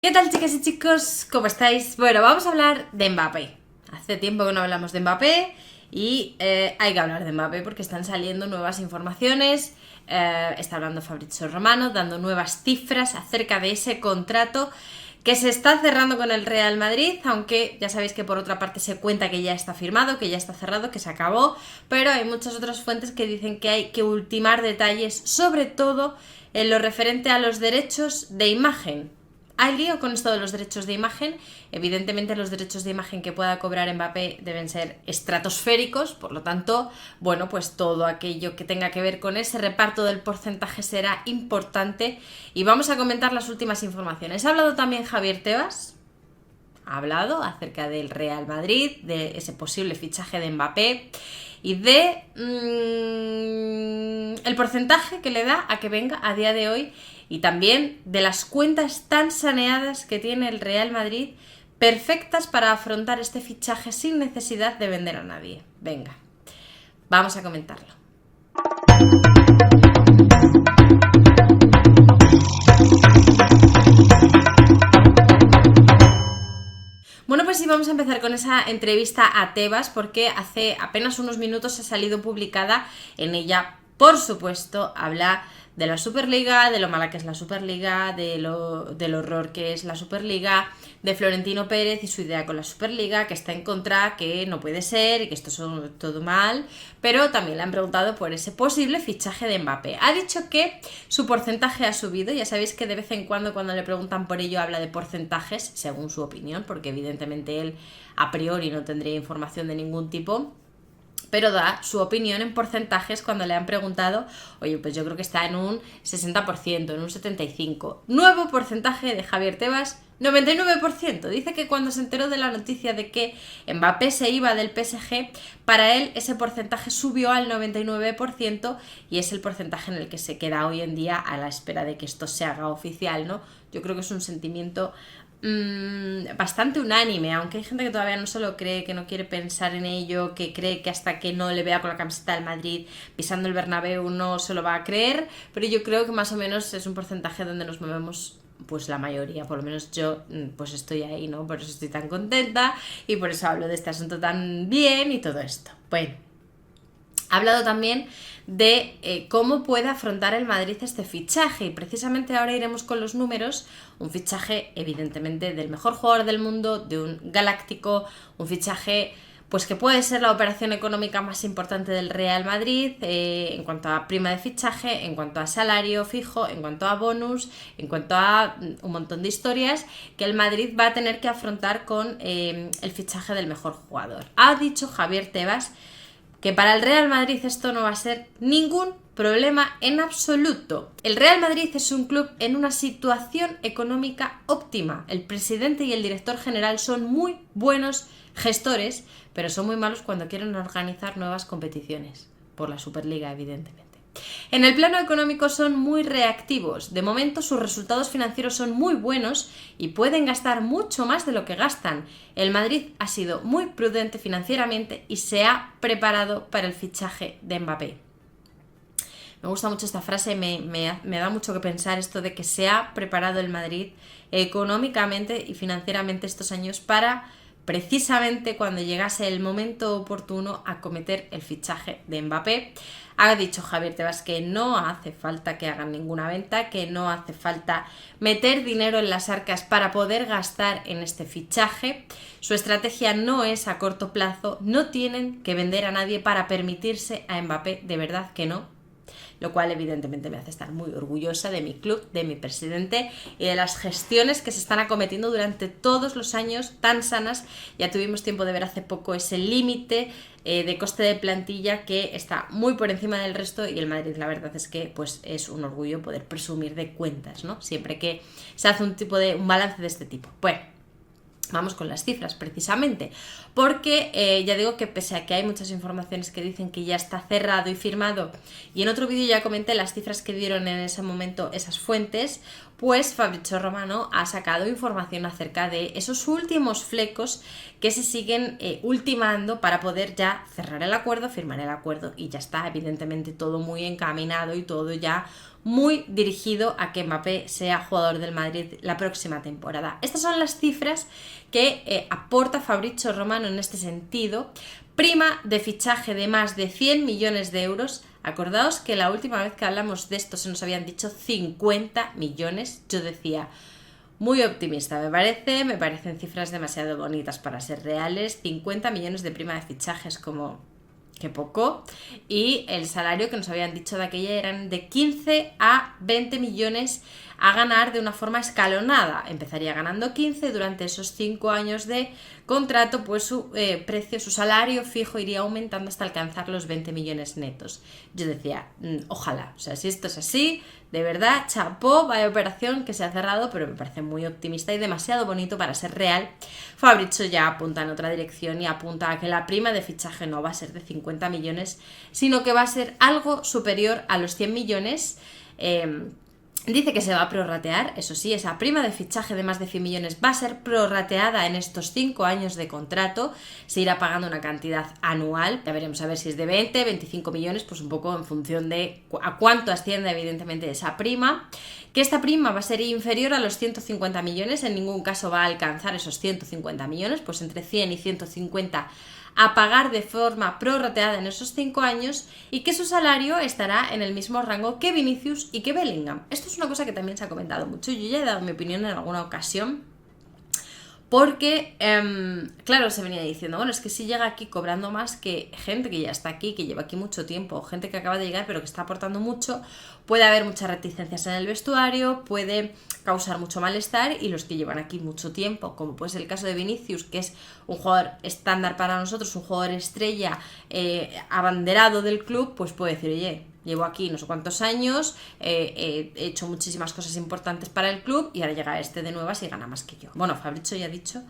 ¿Qué tal, chicas y chicos? ¿Cómo estáis? Bueno, vamos a hablar de Mbappé. Hace tiempo que no hablamos de Mbappé y hay que hablar de Mbappé porque están saliendo nuevas informaciones. Está hablando Fabrizio Romano, dando nuevas cifras acerca de ese contrato que se está cerrando con el Real Madrid, aunque ya sabéis que por otra parte se cuenta que ya está firmado, que ya está cerrado, que se acabó, pero hay muchas otras fuentes que dicen que hay que ultimar detalles, sobre todo en lo referente a los derechos de imagen. Hay lío con esto de los derechos de imagen. Evidentemente los derechos de imagen que pueda cobrar Mbappé deben ser estratosféricos, por lo tanto, bueno, pues todo aquello que tenga que ver con ese reparto del porcentaje será importante y vamos a comentar las últimas informaciones. Ha hablado también Javier Tebas, ha hablado acerca del Real Madrid, de ese posible fichaje de Mbappé y de el porcentaje que le da a que venga a día de hoy y también de las cuentas tan saneadas que tiene el Real Madrid, perfectas para afrontar este fichaje sin necesidad de vender a nadie. Venga, vamos a comentarlo. Bueno, pues sí, vamos a empezar con esa entrevista a Tebas porque hace apenas unos minutos ha salido publicada. En ella, por supuesto, habla de la Superliga, de lo mala que es la Superliga, del horror que es la Superliga, de Florentino Pérez y su idea con la Superliga, que está en contra, que no puede ser y que esto es todo mal, pero también le han preguntado por ese posible fichaje de Mbappé. Ha dicho que su porcentaje ha subido, ya sabéis que de vez en cuando le preguntan por ello habla de porcentajes, según su opinión, porque evidentemente él a priori no tendría información de ningún tipo, pero da su opinión en porcentajes cuando le han preguntado, oye, pues yo creo que está en un 60%, en un 75%. Nuevo porcentaje de Javier Tebas, 99%. Dice que cuando se enteró de la noticia de que Mbappé se iba del PSG, para él ese porcentaje subió al 99% y es el porcentaje en el que se queda hoy en día a la espera de que esto se haga oficial, ¿no? Yo creo que es un sentimiento bastante unánime, aunque hay gente que todavía no se lo cree, que no quiere pensar en ello, que cree que hasta que no le vea con la camiseta del Madrid pisando el Bernabéu no se lo va a creer, pero yo creo que más o menos es un porcentaje donde nos movemos pues la mayoría, por lo menos yo pues estoy ahí, ¿no? Por eso estoy tan contenta y por eso hablo de este asunto tan bien y todo esto. Bueno, ha hablado también de cómo puede afrontar el Madrid este fichaje y precisamente ahora iremos con los números. Un fichaje evidentemente del mejor jugador del mundo, de un galáctico, un fichaje pues que puede ser la operación económica más importante del Real Madrid en cuanto a prima de fichaje, en cuanto a salario fijo, en cuanto a bonus, en cuanto a un montón de historias que el Madrid va a tener que afrontar con el fichaje del mejor jugador. Ha dicho Javier Tebas que para el Real Madrid esto no va a ser ningún problema en absoluto. El Real Madrid es un club en una situación económica óptima. El presidente y el director general son muy buenos gestores, pero son muy malos cuando quieren organizar nuevas competiciones, por la Superliga, evidentemente. En el plano económico son muy reactivos. De momento sus resultados financieros son muy buenos y pueden gastar mucho más de lo que gastan. El Madrid ha sido muy prudente financieramente y se ha preparado para el fichaje de Mbappé. Me gusta mucho esta frase, me da mucho que pensar esto de que se ha preparado el Madrid económicamente y financieramente estos años para precisamente cuando llegase el momento oportuno acometer el fichaje de Mbappé. Ha dicho Javier Tebas que no hace falta que hagan ninguna venta, que no hace falta meter dinero en las arcas para poder gastar en este fichaje. Su estrategia no es a corto plazo, no tienen que vender a nadie para permitirse a Mbappé, de verdad que no. Lo cual evidentemente me hace estar muy orgullosa de mi club, de mi presidente y de las gestiones que se están acometiendo durante todos los años tan sanas. Ya tuvimos tiempo de ver hace poco ese límite de coste de plantilla que está muy por encima del resto y el Madrid la verdad es que pues es un orgullo poder presumir de cuentas, ¿no? Siempre que se hace un balance de este tipo. Bueno, vamos con las cifras precisamente, porque ya digo que pese a que hay muchas informaciones que dicen que ya está cerrado y firmado, y en otro vídeo ya comenté las cifras que dieron en ese momento esas fuentes, pues Fabrizio Romano ha sacado información acerca de esos últimos flecos que se siguen ultimando para poder ya cerrar el acuerdo, firmar el acuerdo y ya está, evidentemente todo muy encaminado y todo ya muy dirigido a que Mbappé sea jugador del Madrid la próxima temporada. Estas son las cifras que aporta Fabrizio Romano en este sentido. Prima de fichaje de más de 100 millones de euros. Acordaos que la última vez que hablamos de esto se nos habían dicho 50 millones. Yo decía, muy optimista me parecen cifras demasiado bonitas para ser reales. 50 millones de prima de fichajes como que poco. Y el salario que nos habían dicho de aquella eran de 15 a 20 millones a ganar de una forma escalonada. Empezaría ganando 15, durante esos 5 años de contrato, pues su precio, su salario fijo iría aumentando hasta alcanzar los 20 millones netos. Yo decía, ojalá, o sea, si esto es así, de verdad, chapó, vaya operación que se ha cerrado, pero me parece muy optimista y demasiado bonito para ser real. Fabrizio ya apunta en otra dirección y apunta a que la prima de fichaje no va a ser de 50 millones, sino que va a ser algo superior a los 100 millones. Dice que se va a prorratear, eso sí, esa prima de fichaje de más de 100 millones va a ser prorrateada en estos 5 años de contrato, se irá pagando una cantidad anual, ya veremos a ver si es de 20, 25 millones, pues un poco en función de a cuánto asciende evidentemente esa prima, que esta prima va a ser inferior a los 150 millones, en ningún caso va a alcanzar esos 150 millones, pues entre 100 y 150 a pagar de forma prorrateada en esos 5 años y que su salario estará en el mismo rango que Vinicius y que Bellingham. Esto es una cosa que también se ha comentado mucho, yo ya he dado mi opinión en alguna ocasión, porque, claro, se venía diciendo, bueno, es que si llega aquí cobrando más que gente que ya está aquí, que lleva aquí mucho tiempo, gente que acaba de llegar pero que está aportando mucho, puede haber muchas reticencias en el vestuario, puede causar mucho malestar, y los que llevan aquí mucho tiempo, como puede ser el caso de Vinicius, que es un jugador estándar para nosotros, un jugador estrella, abanderado del club, pues puede decir, oye, llevo aquí no sé cuántos años, he hecho muchísimas cosas importantes para el club y ahora llega este de nuevas y gana más que yo. Bueno, Fabrizio ya ha dicho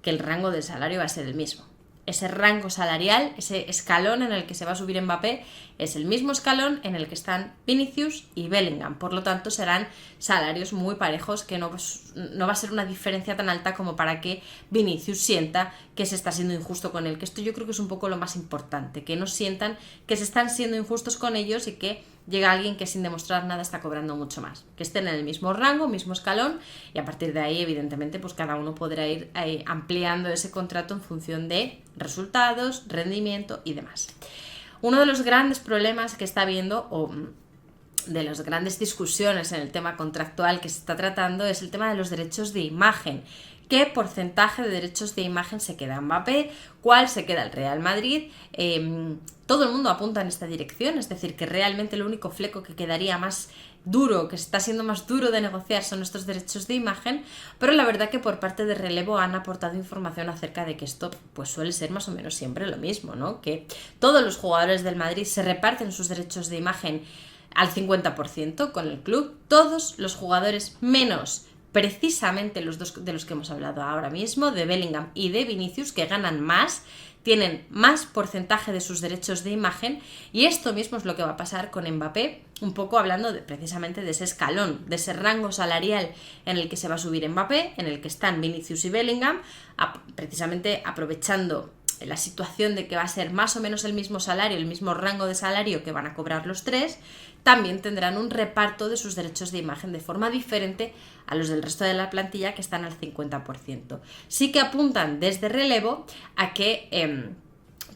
que el rango del salario va a ser el mismo. Ese rango salarial, ese escalón en el que se va a subir Mbappé, es el mismo escalón en el que están Vinicius y Bellingham. Por lo tanto, serán salarios muy parejos, que no va a ser una diferencia tan alta como para que Vinicius sienta que se está siendo injusto con él. Que esto yo creo que es un poco lo más importante, que no sientan que se están siendo injustos con ellos y que llega alguien que sin demostrar nada está cobrando mucho más. Que estén en el mismo rango, mismo escalón, y a partir de ahí, evidentemente, pues cada uno podrá ir ampliando ese contrato en función de resultados, rendimiento y demás. Uno de los grandes problemas que está habiendo, o de las grandes discusiones en el tema contractual que se está tratando, es el tema de los derechos de imagen. ¿Qué porcentaje de derechos de imagen se queda Mbappé? ¿Cuál se queda el Real Madrid? Todo el mundo apunta en esta dirección, es decir, que realmente el único fleco que quedaría más duro, que está siendo más duro de negociar, son estos derechos de imagen, pero la verdad que por parte de Relevo han aportado información acerca de que esto pues suele ser más o menos siempre lo mismo, ¿no? Que todos los jugadores del Madrid se reparten sus derechos de imagen al 50% con el club, todos los jugadores menos precisamente los dos de los que hemos hablado ahora mismo, de Bellingham y de Vinicius, que ganan más, tienen más porcentaje de sus derechos de imagen, y esto mismo es lo que va a pasar con Mbappé, un poco hablando precisamente de ese escalón, de ese rango salarial en el que se va a subir Mbappé, en el que están Vinicius y Bellingham, precisamente aprovechando la situación de que va a ser más o menos el mismo salario, el mismo rango de salario que van a cobrar los tres. También tendrán un reparto de sus derechos de imagen de forma diferente a los del resto de la plantilla, que están al 50%. Sí que apuntan desde Relevo a que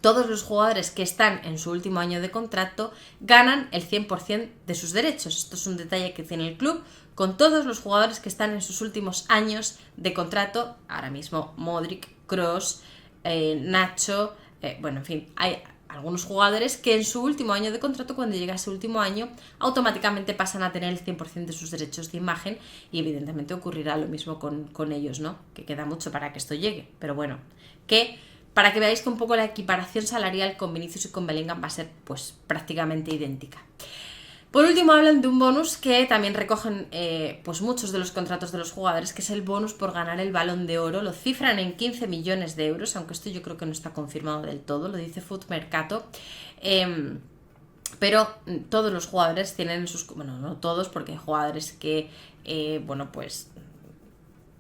todos los jugadores que están en su último año de contrato ganan el 100% de sus derechos. Esto es un detalle que tiene el club con todos los jugadores que están en sus últimos años de contrato. Ahora mismo Modric, Kroos, Nacho, bueno, en fin, hay algunos jugadores que en su último año de contrato, cuando llega ese último año, automáticamente pasan a tener el 100% de sus derechos de imagen, y evidentemente ocurrirá lo mismo con ellos, ¿no? Que queda mucho para que esto llegue, pero bueno, que para que veáis que un poco la equiparación salarial con Vinicius y con Bellingham va a ser pues prácticamente idéntica. Por último, hablan de un bonus que también recogen pues muchos de los contratos de los jugadores, que es el bonus por ganar el Balón de Oro. Lo cifran en 15 millones de euros, aunque esto yo creo que no está confirmado del todo, lo dice Foot Mercato. pero todos los jugadores tienen sus... Bueno, no todos, porque hay jugadores que, bueno, pues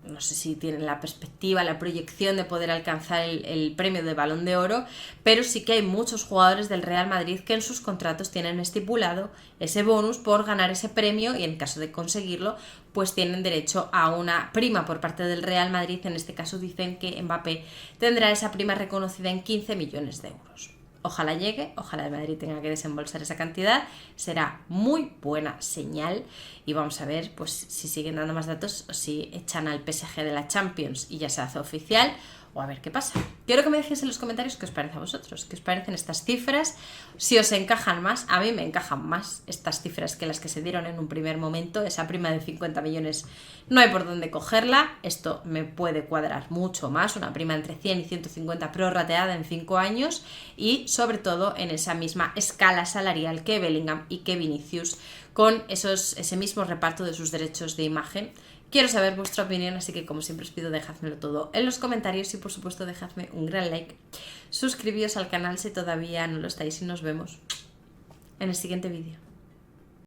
no sé si tienen la perspectiva, la proyección de poder alcanzar el premio de Balón de Oro, pero sí que hay muchos jugadores del Real Madrid que en sus contratos tienen estipulado ese bonus por ganar ese premio, y en caso de conseguirlo, pues tienen derecho a una prima por parte del Real Madrid. En este caso dicen que Mbappé tendrá esa prima reconocida en 15 millones de euros. Ojalá llegue, ojalá el Madrid tenga que desembolsar esa cantidad, será muy buena señal, y vamos a ver pues si siguen dando más datos o si echan al PSG de la Champions y ya se hace oficial, o a ver qué pasa. Quiero que me dejéis en los comentarios qué os parece a vosotros, qué os parecen estas cifras, si os encajan más. A mí me encajan más estas cifras que las que se dieron en un primer momento. Esa prima de 50 millones no hay por dónde cogerla, esto me puede cuadrar mucho más, una prima entre 100 y 150 prorrateada en 5 años, y sobre todo en esa misma escala salarial que Bellingham y que Vinicius, con ese mismo reparto de sus derechos de imagen. Quiero saber vuestra opinión, así que como siempre os pido, dejádmelo todo en los comentarios, y por supuesto dejadme un gran like, suscribíos al canal si todavía no lo estáis, y nos vemos en el siguiente vídeo.